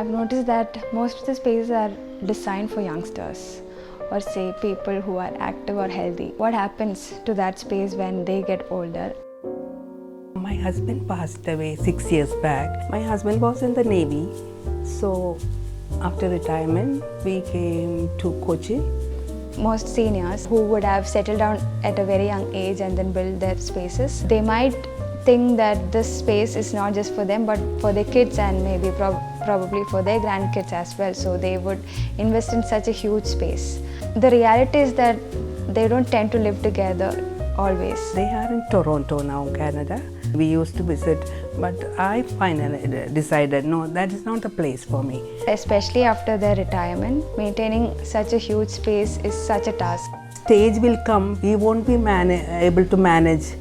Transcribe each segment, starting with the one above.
I've noticed that most of the spaces are designed for youngsters or say people who are active or healthy. What happens to that space when they get older? My husband passed away 6 years back. My husband was in the Navy, so after retirement we came to Cochin. Most seniors who would have settled down at a very young age and then build their spaces, they might think that this space is not just for them but for their kids and maybe probably for their grandkids as well. So they would invest in such a huge space. The reality is that they don't tend to live together always. They are in Toronto now, Canada. We used to visit, but I finally decided, no, that is not the place for me. Especially after their retirement, maintaining such a huge space is such a task. Stage will come, we won't be able to manage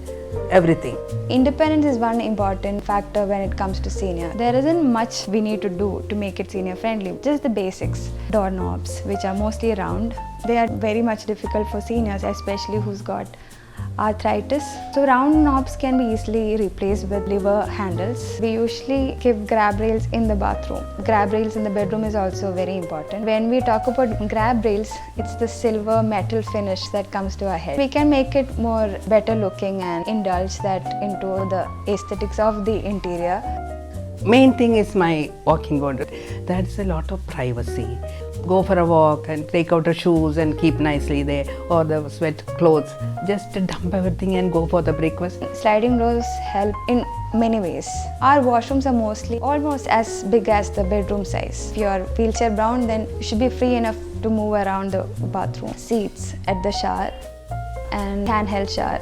everything. Independence is one important factor when it comes to senior. There isn't much we need to do to make it senior friendly, just the basics. Doorknobs, which are mostly round, they are very much difficult for seniors, especially who's got arthritis. So round knobs can be easily replaced with lever handles. We usually give grab rails in the bathroom. Grab rails in the bedroom is also very important. When we talk about grab rails, it's the silver metal finish that comes to our head. We can make it more better looking and indulge that into the aesthetics of the interior. Main thing is my walking wardrobe. That's a lot of privacy. Go for a walk and take out the shoes and keep nicely there, or the sweat clothes. Just dump everything and go for the breakfast. Sliding doors help in many ways. Our washrooms are mostly almost as big as the bedroom size. If you are wheelchair bound, then you should be free enough to move around the bathroom. Seats at the shower and handheld shower.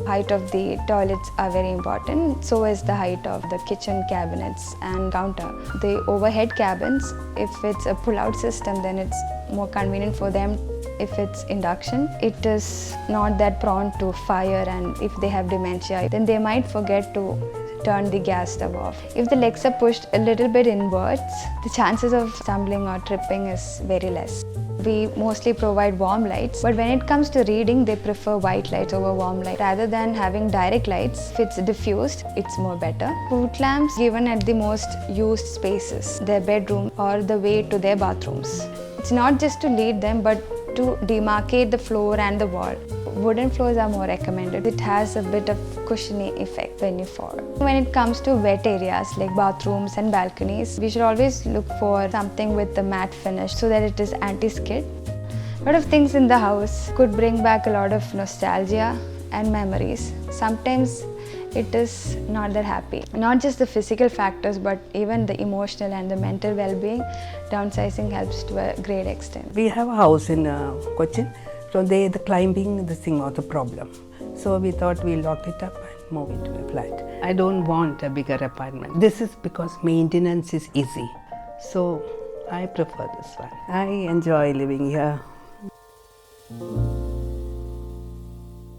Height of the toilets are very important, so is the height of the kitchen cabinets and counter. The overhead cabins, if it's a pull-out system, then it's more convenient for them. If it's induction, it is not that prone to fire, and if they have dementia, then they might forget to turn the gas stove off. If the legs are pushed a little bit inwards, the chances of stumbling or tripping is very less. We mostly provide warm lights, but when it comes to reading, they prefer white lights over warm light. Rather than having direct lights, if it's diffused, it's more better. Fruit lamps given at the most used spaces, their bedroom or the way to their bathrooms. It's not just to lead them, but to demarcate the floor and the wall. Wooden floors are more recommended. It has a bit of cushiony effect when you fall. When it comes to wet areas like bathrooms and balconies, we should always look for something with a matte finish so that it is anti-skid. A lot of things in the house could bring back a lot of nostalgia and memories. Sometimes it is not that happy. Not just the physical factors, but even the emotional and the mental well-being. Downsizing helps to a great extent. We have a house in Cochin, so the climbing, the thing was the problem. So we thought we'll lock it up and move into a flat. I don't want a bigger apartment. This is because maintenance is easy. So I prefer this one. I enjoy living here.